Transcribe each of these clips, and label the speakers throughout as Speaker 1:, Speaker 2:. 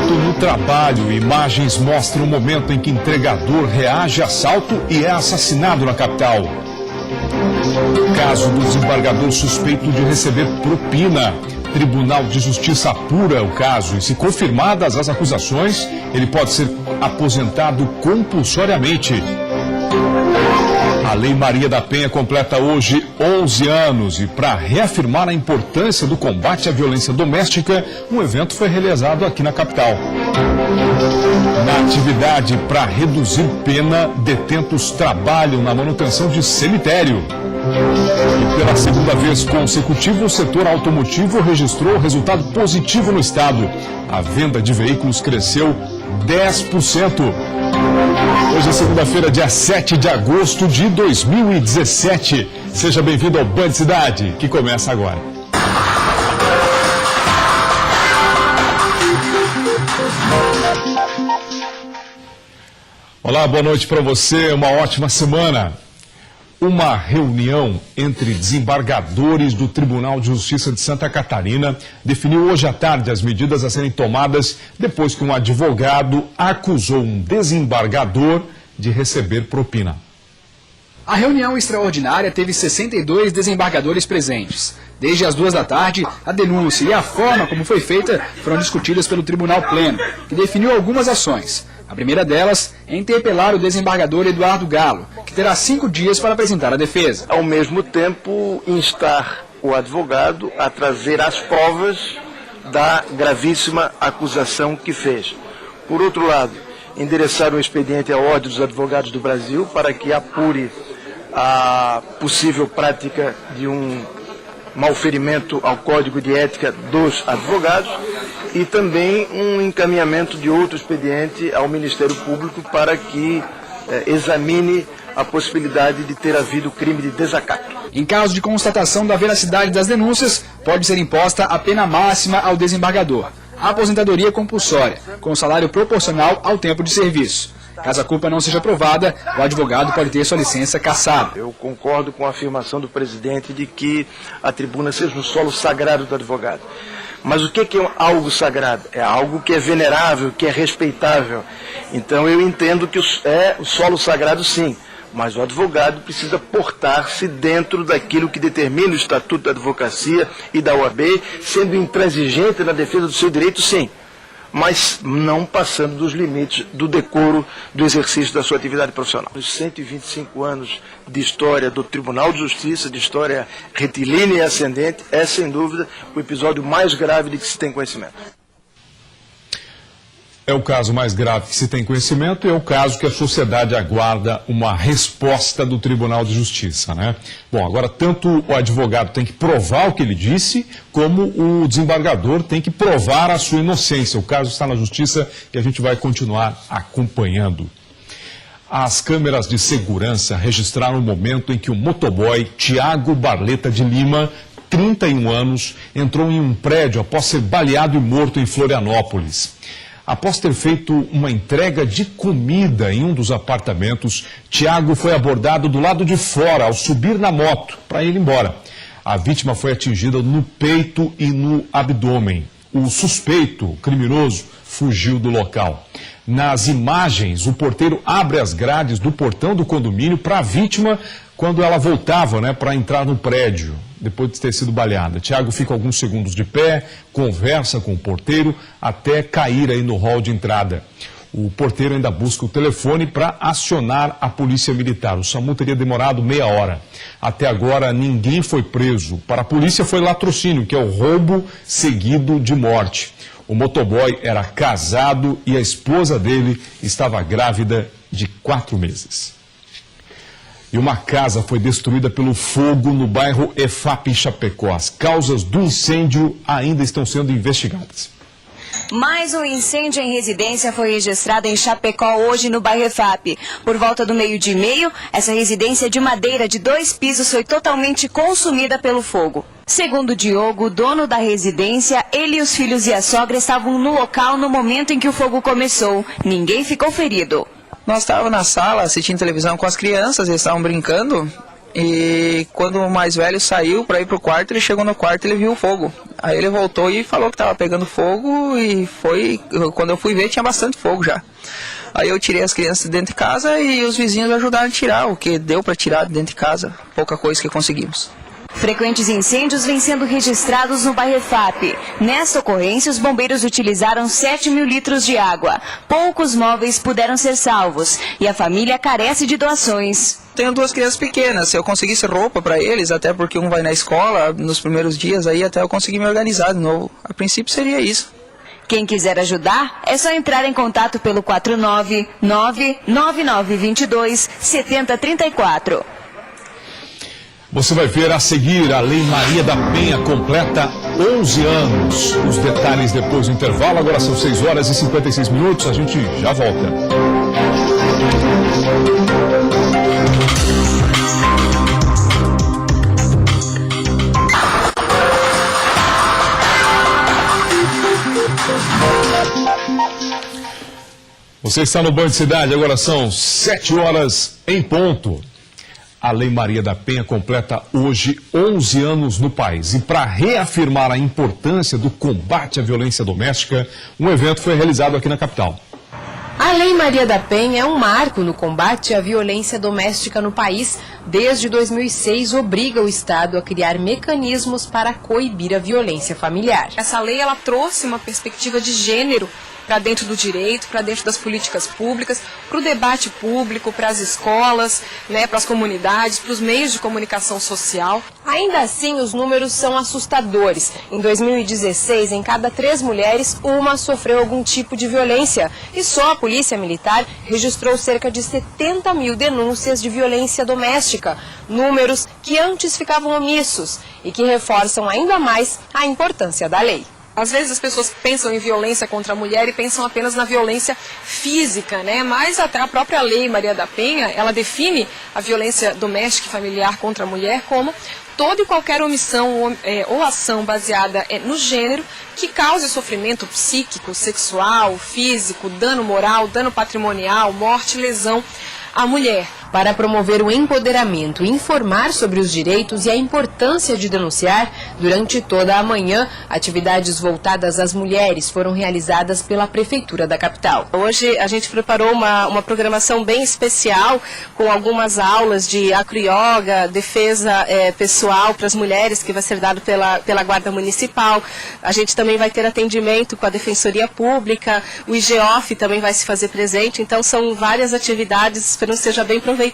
Speaker 1: Assalto no trabalho. Imagens mostram o momento em que entregador reage a assalto e é assassinado na capital. Caso do desembargador suspeito de receber propina. Tribunal de Justiça apura o caso e, se confirmadas as acusações, ele pode ser aposentado compulsoriamente. A Lei Maria da Penha completa hoje 11 anos e, para reafirmar a importância do combate à violência doméstica, um evento foi realizado aqui na capital. Na atividade para reduzir pena, detentos trabalham na manutenção de cemitério. E pela segunda vez consecutiva, o setor automotivo registrou resultado positivo no estado. A venda de veículos cresceu 10%. Hoje é segunda-feira, dia 7 de agosto de 2017. Seja bem-vindo ao Band Cidade, que começa agora. Olá, boa noite para você, uma ótima semana. Uma reunião entre desembargadores do Tribunal de Justiça de Santa Catarina definiu hoje à tarde as medidas a serem tomadas depois que um advogado acusou um desembargador de receber propina.
Speaker 2: A reunião extraordinária teve 62 desembargadores presentes. Desde as 2 da tarde, a denúncia e a forma como foi feita foram discutidas pelo Tribunal Pleno, que definiu algumas ações. A primeira delas é interpelar o desembargador Eduardo Galo, que terá 5 dias para apresentar a defesa.
Speaker 3: Ao mesmo tempo, instar o advogado a trazer as provas da gravíssima acusação que fez. Por outro lado, endereçar um expediente à Ordem dos Advogados do Brasil para que apure a possível prática de um malferimento ao Código de Ética dos advogados e também um encaminhamento de outro expediente ao Ministério Público para que examine a possibilidade de ter havido crime de desacato.
Speaker 2: Em caso de constatação da veracidade das denúncias, pode ser imposta a pena máxima ao desembargador, a aposentadoria compulsória, com salário proporcional ao tempo de serviço. Caso a culpa não seja provada, o advogado pode ter sua licença cassada.
Speaker 3: Eu concordo com a afirmação do presidente de que a tribuna seja um solo sagrado do advogado. Mas o que é algo sagrado? É algo que é venerável, que é respeitável. Então eu entendo que é o solo sagrado, sim. Mas o advogado precisa portar-se dentro daquilo que determina o Estatuto da Advocacia e da OAB, sendo intransigente na defesa do seu direito, sim. Mas não passando dos limites do decoro do exercício da sua atividade profissional. Os 125 anos de história do Tribunal de Justiça, de história retilínea e ascendente, é sem dúvida o episódio mais grave de que se tem conhecimento.
Speaker 1: É o caso mais grave que se tem conhecimento e é o caso que a sociedade aguarda uma resposta do Tribunal de Justiça, né? Bom, agora tanto o advogado tem que provar o que ele disse, como o desembargador tem que provar a sua inocência. O caso está na Justiça e a gente vai continuar acompanhando. As câmeras de segurança registraram o momento em que o motoboy Tiago Barleta de Lima, 31 anos, entrou em um prédio após ser baleado e morto em Florianópolis. Após ter feito uma entrega de comida em um dos apartamentos, Tiago foi abordado do lado de fora ao subir na moto para ir embora. A vítima foi atingida no peito e no abdômen. O suspeito, o criminoso, fugiu do local. Nas imagens, o porteiro abre as grades do portão do condomínio para a vítima quando ela voltava, para entrar no prédio, depois de ter sido baleada. Tiago fica alguns segundos de pé, conversa com o porteiro até cair aí no hall de entrada. O porteiro ainda busca o telefone para acionar a polícia militar. O SAMU teria demorado meia hora. Até agora ninguém foi preso. Para a polícia foi latrocínio, que é o roubo seguido de morte. O motoboy era casado e a esposa dele estava grávida de 4 meses. E uma casa foi destruída pelo fogo no bairro EFAP, em Chapecó. As causas do incêndio ainda estão sendo investigadas.
Speaker 4: Mais um incêndio em residência foi registrado em Chapecó hoje no bairro EFAP. Por volta do 12h30, essa residência de madeira de 2 pisos foi totalmente consumida pelo fogo. Segundo Diogo, dono da residência, ele e os filhos e a sogra estavam no local no momento em que o fogo começou. Ninguém ficou ferido.
Speaker 5: Nós estávamos na sala assistindo televisão com as crianças, eles estavam brincando E quando o mais velho saiu para ir pro quarto, ele chegou no quarto e ele viu o fogo. Aí ele voltou e falou que estava pegando fogo e quando eu fui ver tinha bastante fogo já. Aí eu tirei as crianças de dentro de casa e os vizinhos ajudaram a tirar, o que deu para tirar de dentro de casa, pouca coisa que conseguimos.
Speaker 4: Frequentes incêndios vêm sendo registrados no bairro EFAP. Nesta ocorrência, os bombeiros utilizaram 7.000 litros de água. Poucos móveis puderam ser salvos e a família carece de doações.
Speaker 5: Tenho 2 crianças pequenas, se eu conseguisse roupa para eles, até porque um vai na escola nos primeiros dias, aí até eu conseguir me organizar de novo. A princípio seria isso.
Speaker 4: Quem quiser ajudar, é só entrar em contato pelo 499-9922-7034.
Speaker 1: Você vai ver a seguir, a Lei Maria da Penha completa 11 anos. Os detalhes depois do intervalo. Agora são 6 horas e 56 minutos. A gente já volta. Você está no Band Cidade, agora são 7 horas em ponto. A Lei Maria da Penha completa hoje 11 anos no país. E para reafirmar a importância do combate à violência doméstica, um evento foi realizado aqui na capital.
Speaker 6: A Lei Maria da Penha é um marco no combate à violência doméstica no país. Desde 2006, obriga o Estado a criar mecanismos para coibir a violência familiar.
Speaker 7: Essa lei ela trouxe uma perspectiva de gênero para dentro do direito, para dentro das políticas públicas, para o debate público, para as escolas, para as comunidades, para os meios de comunicação social.
Speaker 6: Ainda assim, os números são assustadores. Em 2016, em cada 3 mulheres, uma sofreu algum tipo de violência. E só a Polícia Militar registrou cerca de 70.000 denúncias de violência doméstica. Números que antes ficavam omissos e que reforçam ainda mais a importância da lei.
Speaker 7: Às vezes as pessoas pensam em violência contra a mulher e pensam apenas na violência física, Mas até a própria Lei Maria da Penha, ela define a violência doméstica e familiar contra a mulher como toda e qualquer omissão ou ação baseada no gênero que cause sofrimento psíquico, sexual, físico, dano moral, dano patrimonial, morte, lesão à mulher.
Speaker 6: Para promover o empoderamento e informar sobre os direitos e a importância de denunciar, durante toda a manhã, atividades voltadas às mulheres foram realizadas pela Prefeitura da capital.
Speaker 7: Hoje a gente preparou uma programação bem especial, com algumas aulas de acro-yoga, defesa pessoal para as mulheres, que vai ser dado pela Guarda Municipal. A gente também vai ter atendimento com a Defensoria Pública, o IGOF também vai se fazer presente, então são várias atividades, espero que seja bem proveitoso.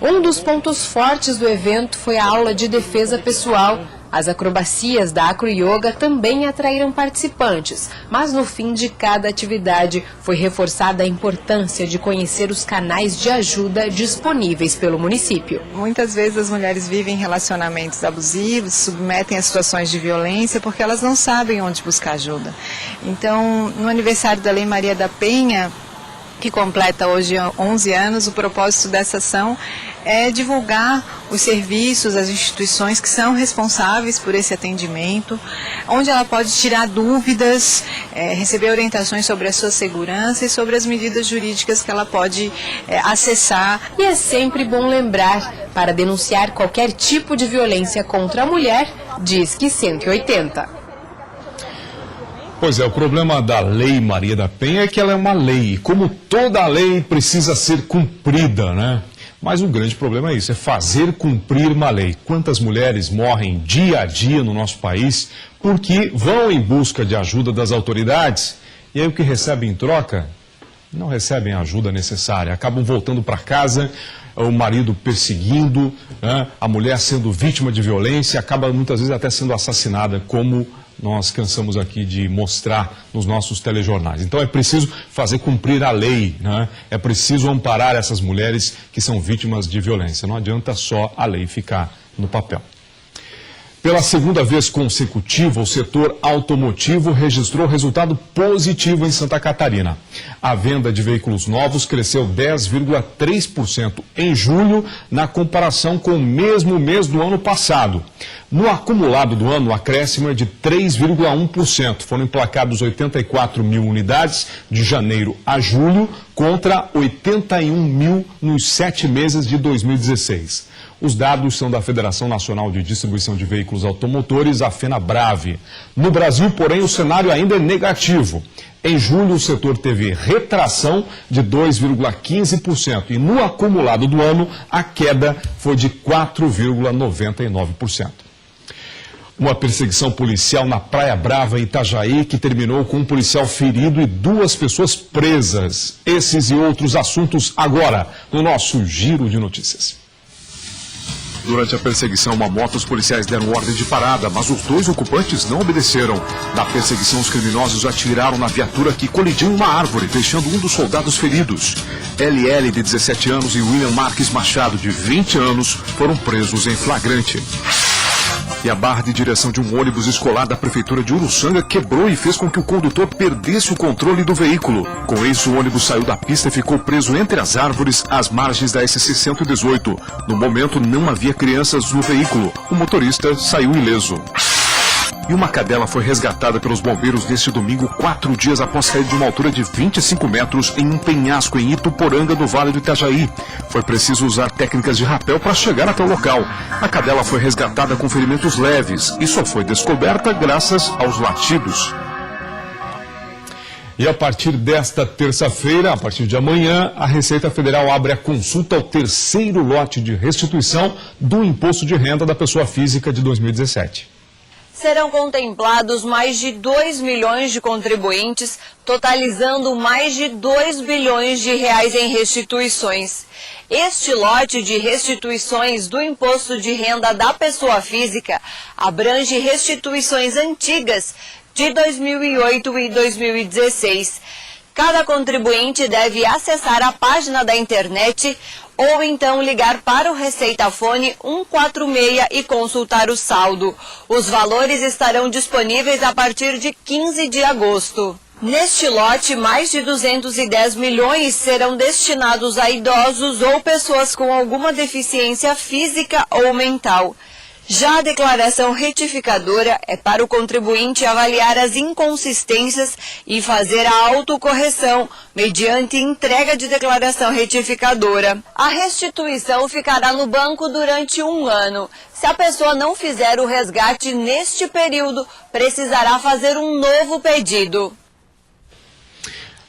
Speaker 6: Um dos pontos fortes do evento foi a aula de defesa pessoal. As acrobacias da acro-yoga também atraíram participantes, mas no fim de cada atividade foi reforçada a importância de conhecer os canais de ajuda disponíveis pelo município.
Speaker 8: Muitas vezes as mulheres vivem relacionamentos abusivos, se submetem a situações de violência porque elas não sabem onde buscar ajuda. Então, no aniversário da Lei Maria da Penha, que completa hoje 11 anos, o propósito dessa ação é divulgar os serviços, as instituições que são responsáveis por esse atendimento, onde ela pode tirar dúvidas, receber orientações sobre a sua segurança e sobre as medidas jurídicas que ela pode acessar.
Speaker 6: E é sempre bom lembrar, para denunciar qualquer tipo de violência contra a mulher, Disque 180.
Speaker 1: Pois é, o problema da Lei Maria da Penha é que ela é uma lei, e como toda lei precisa ser cumprida, Mas o grande problema é isso, é fazer cumprir uma lei. Quantas mulheres morrem dia a dia no nosso país porque vão em busca de ajuda das autoridades e aí o que recebem em troca não recebem a ajuda necessária, acabam voltando para casa, o marido perseguindo, a mulher sendo vítima de violência, acaba muitas vezes até sendo assassinada, como nós cansamos aqui de mostrar nos nossos telejornais. Então é preciso fazer cumprir a lei, É preciso amparar essas mulheres que são vítimas de violência. Não adianta só a lei ficar no papel. Pela segunda vez consecutiva, o setor automotivo registrou resultado positivo em Santa Catarina. A venda de veículos novos cresceu 10,3% em julho, na comparação com o mesmo mês do ano passado. No acumulado do ano, o acréscimo é de 3,1%. Foram emplacados 84 mil unidades de janeiro a julho, contra 81 mil nos 7 meses de 2016. Os dados são da Federação Nacional de Distribuição de Veículos Automotores, a FenaBrave. No Brasil, porém, o cenário ainda é negativo. Em julho, o setor teve retração de 2,15% e no acumulado do ano, a queda foi de 4,99%. Uma perseguição policial na Praia Brava, em Itajaí, que terminou com um policial ferido e 2 pessoas presas. Esses e outros assuntos agora, no nosso Giro de Notícias. Durante a perseguição, uma moto, os policiais deram ordem de parada, mas os 2 ocupantes não obedeceram. Na perseguição, os criminosos atiraram na viatura que colidiu em uma árvore, deixando um dos soldados feridos. LL, de 17 anos, e William Marques Machado, de 20 anos, foram presos em flagrante. E a barra de direção de um ônibus escolar da prefeitura de Uruçanga quebrou e fez com que o condutor perdesse o controle do veículo. Com isso, o ônibus saiu da pista e ficou preso entre as árvores às margens da SC-118. No momento, não havia crianças no veículo. O motorista saiu ileso. E uma cadela foi resgatada pelos bombeiros neste domingo, 4 dias após cair de uma altura de 25 metros em um penhasco em Ituporanga, no Vale do Itajaí. Foi preciso usar técnicas de rapel para chegar até o local. A cadela foi resgatada com ferimentos leves e só foi descoberta graças aos latidos. E a partir desta terça-feira, a partir de amanhã, a Receita Federal abre a consulta ao 3º lote de restituição do Imposto de Renda da Pessoa Física de 2017.
Speaker 4: Serão contemplados mais de 2 milhões de contribuintes, totalizando mais de 2 bilhões de reais em restituições. Este lote de restituições do Imposto de Renda da Pessoa Física abrange restituições antigas de 2008 e 2016. Cada contribuinte deve acessar a página da internet ou então ligar para o Receitafone 146 e consultar o saldo. Os valores estarão disponíveis a partir de 15 de agosto. Neste lote, mais de 210 milhões serão destinados a idosos ou pessoas com alguma deficiência física ou mental. Já a declaração retificadora é para o contribuinte avaliar as inconsistências e fazer a autocorreção mediante entrega de declaração retificadora. A restituição ficará no banco durante 1 ano. Se a pessoa não fizer o resgate neste período, precisará fazer um novo pedido.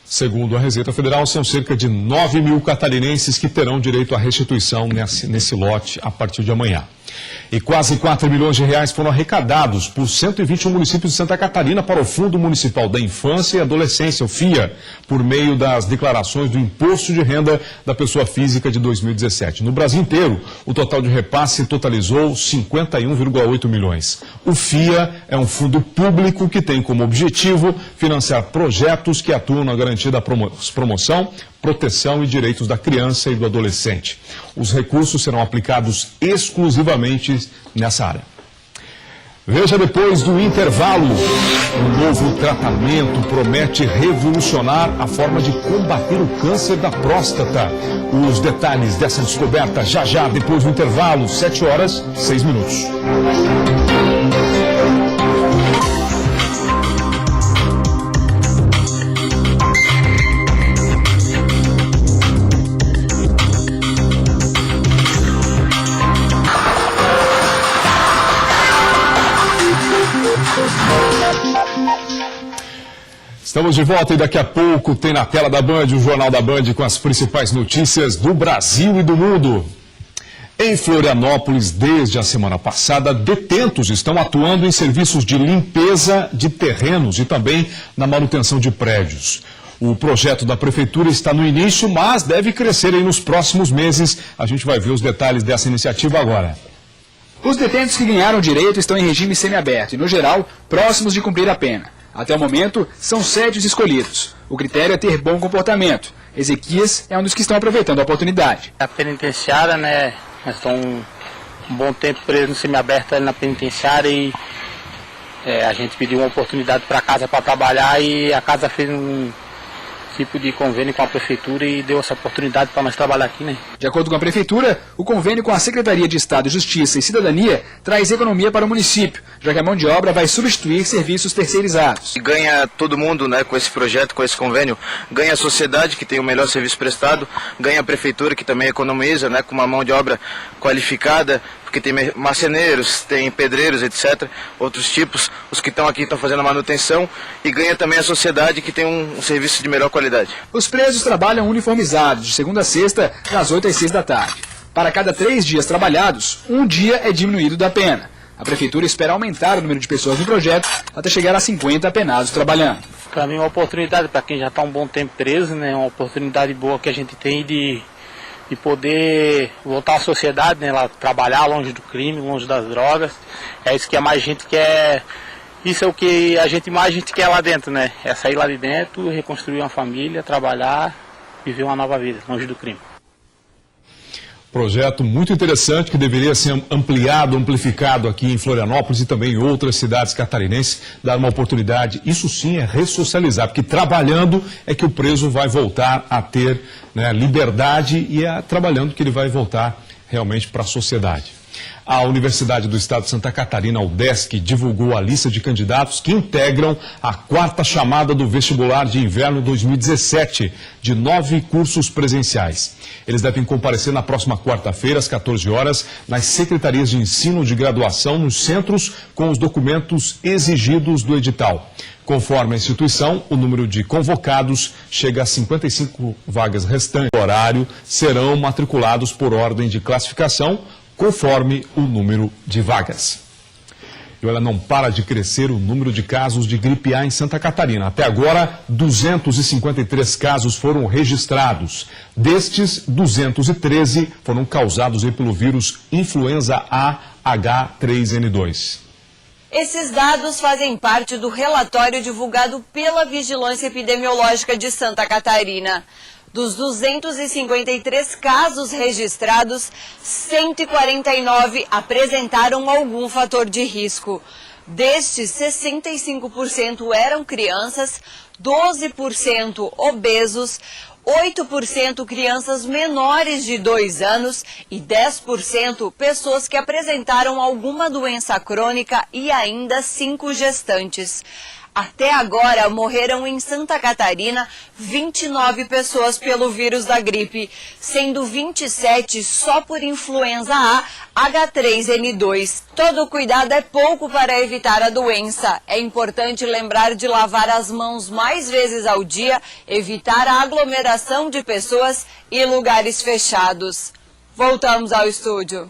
Speaker 1: Segundo a Receita Federal, são cerca de 9 mil catarinenses que terão direito à restituição nesse lote a partir de amanhã. E quase 4 milhões de reais foram arrecadados por 121 municípios de Santa Catarina para o Fundo Municipal da Infância e Adolescência, o FIA, por meio das declarações do Imposto de Renda da Pessoa Física de 2017. No Brasil inteiro, o total de repasse totalizou 51,8 milhões. O FIA é um fundo público que tem como objetivo financiar projetos que atuam na garantia da promoção, proteção e direitos da criança e do adolescente. Os recursos serão aplicados exclusivamente nessa área. Veja depois do intervalo. Um novo tratamento promete revolucionar a forma de combater o câncer da próstata. Os detalhes dessa descoberta já depois do intervalo, 7h06. Estamos de volta e daqui a pouco tem na tela da Band o Jornal da Band com as principais notícias do Brasil e do mundo. Em Florianópolis, desde a semana passada, detentos estão atuando em serviços de limpeza de terrenos e também na manutenção de prédios. O projeto da Prefeitura está no início, mas deve crescer aí nos próximos meses. A gente vai ver os detalhes dessa iniciativa agora.
Speaker 2: Os detentos que ganharam direito estão em regime semiaberto e, no geral, próximos de cumprir a pena. Até o momento, são 7 os escolhidos. O critério é ter bom comportamento. Ezequias é um dos que estão aproveitando a oportunidade.
Speaker 9: A penitenciária, né, nós estamos um bom tempo presos no semiaberto ali na penitenciária e a gente pediu uma oportunidade para a casa para trabalhar e a casa fez tipo de convênio com a prefeitura e deu essa oportunidade para nós trabalhar aqui, né?
Speaker 2: De acordo com a Prefeitura, o convênio com a Secretaria de Estado, Justiça e Cidadania traz economia para o município, já que a mão de obra vai substituir serviços terceirizados.
Speaker 3: Ganha todo mundo, né, com esse projeto, com esse convênio, ganha a sociedade, que tem o melhor serviço prestado, ganha a Prefeitura, que também economiza, né, com uma mão de obra qualificada, porque tem marceneiros, tem pedreiros, etc., outros tipos, os que estão aqui estão fazendo a manutenção, e ganha também a sociedade, que tem um serviço de melhor qualidade.
Speaker 2: Os presos trabalham uniformizados, de segunda a sexta, das 8 às 6 da tarde. Para cada 3 dias trabalhados, um dia é diminuído da pena. A Prefeitura espera aumentar o número de pessoas no projeto até chegar a 50 apenados trabalhando.
Speaker 9: Para mim é uma oportunidade, para quem já está um bom tempo preso, né? Uma oportunidade boa que a gente tem de poder voltar à sociedade, né? Lá, trabalhar longe do crime, longe das drogas. É isso que a mais gente quer. Isso é o que a gente mais quer lá dentro, né? É sair lá de dentro, reconstruir uma família, trabalhar, viver uma nova vida, longe do crime.
Speaker 1: Projeto muito interessante que deveria ser ampliado, amplificado aqui em Florianópolis e também em outras cidades catarinenses, dar uma oportunidade. Isso sim é ressocializar, porque trabalhando é que o preso vai voltar a ter, né, liberdade e é trabalhando que ele vai voltar realmente para a sociedade. A Universidade do Estado de Santa Catarina, a UDESC, divulgou a lista de candidatos que integram a 4ª chamada do vestibular de inverno 2017, de 9 cursos presenciais. Eles devem comparecer na próxima quarta-feira, às 14 horas, nas secretarias de ensino de graduação, nos centros, com os documentos exigidos do edital. Conforme a instituição, o número de convocados chega a 55 vagas restantes. O horário serão matriculados por ordem de classificação, conforme o número de vagas. E olha, não para de crescer o número de casos de gripe A em Santa Catarina. Até agora, 253 casos foram registrados. Destes, 213 foram causados pelo vírus influenza A H3N2.
Speaker 4: Esses dados fazem parte do relatório divulgado pela Vigilância Epidemiológica de Santa Catarina. Dos 253 casos registrados, 149 apresentaram algum fator de risco. Destes, 65% eram crianças, 12% obesos, 8% crianças menores de 2 anos e 10% pessoas que apresentaram alguma doença crônica e ainda 5 gestantes. Até agora, morreram em Santa Catarina 29 pessoas pelo vírus da gripe, sendo 27 só por influenza A H3N2. Todo cuidado é pouco para evitar a doença. É importante lembrar de lavar as mãos mais vezes ao dia, evitar a aglomeração de pessoas e lugares fechados. Voltamos ao estúdio.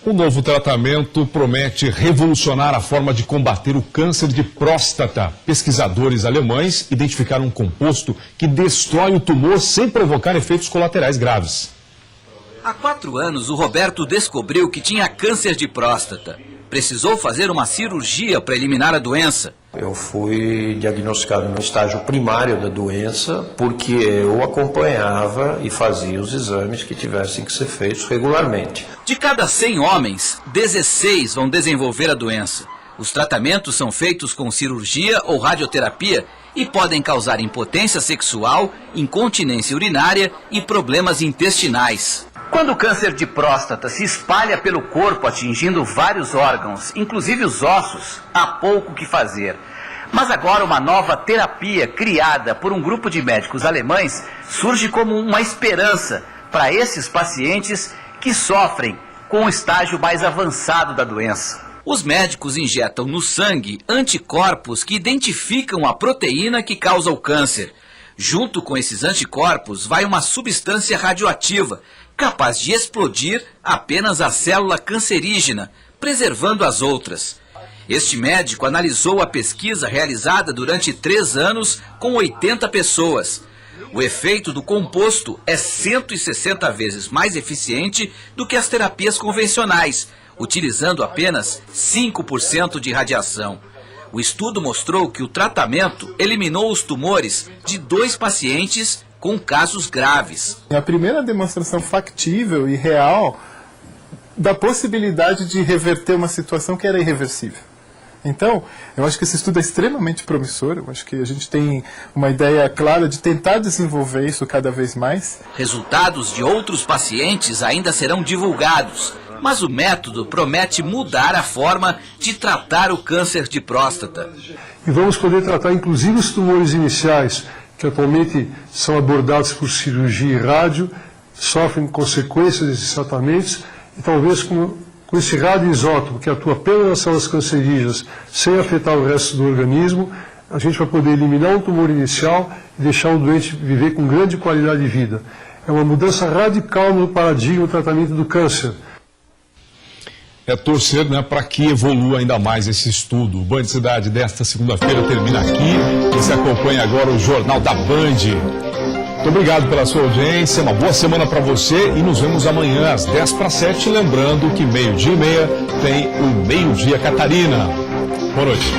Speaker 1: O novo tratamento promete revolucionar a forma de combater o câncer de próstata. Pesquisadores alemães identificaram um composto que destrói o tumor sem provocar efeitos colaterais graves.
Speaker 10: Há 4 anos, o Roberto descobriu que tinha câncer de próstata. Precisou fazer uma cirurgia para eliminar a doença.
Speaker 11: Eu fui diagnosticado no estágio primário da doença porque eu acompanhava e fazia os exames que tivessem que ser feitos regularmente.
Speaker 10: De cada 100 homens, 16 vão desenvolver a doença. Os tratamentos são feitos com cirurgia ou radioterapia e podem causar impotência sexual, incontinência urinária e problemas intestinais. Quando o câncer de próstata se espalha pelo corpo, atingindo vários órgãos, inclusive os ossos, há pouco o que fazer. Mas agora uma nova terapia criada por um grupo de médicos alemães surge como uma esperança para esses pacientes que sofrem com o estágio mais avançado da doença. Os médicos injetam no sangue anticorpos que identificam a proteína que causa o câncer. Junto com esses anticorpos vai uma substância radioativa, capaz de explodir apenas a célula cancerígena, preservando as outras. Este médico analisou a pesquisa realizada durante 3 anos com 80 pessoas. O efeito do composto é 160 vezes mais eficiente do que as terapias convencionais, utilizando apenas 5% de radiação. O estudo mostrou que o tratamento eliminou os tumores de 2 pacientes com casos graves.
Speaker 12: É a primeira demonstração factível e real da possibilidade de reverter uma situação que era irreversível. Então, eu acho que esse estudo é extremamente promissor, eu acho que a gente tem uma ideia clara de tentar desenvolver isso cada vez mais.
Speaker 10: Resultados de outros pacientes ainda serão divulgados, mas o método promete mudar a forma de tratar o câncer de próstata.
Speaker 13: E vamos poder tratar inclusive os tumores iniciais, que atualmente são abordados por cirurgia e rádio, sofrem consequências desses tratamentos, e talvez com esse radioisótopo que atua apenas nas células cancerígenas, sem afetar o resto do organismo, a gente vai poder eliminar um tumor inicial e deixar o doente viver com grande qualidade de vida. É uma mudança radical no paradigma do tratamento do câncer.
Speaker 1: É torcer, né, para que evolua ainda mais esse estudo. O Band Cidade desta segunda-feira termina aqui. Você acompanha agora o Jornal da Band. Muito obrigado pela sua audiência, uma boa semana para você e nos vemos amanhã às 6:50. Lembrando que 12:30 tem o Meio Dia Catarina. Boa noite.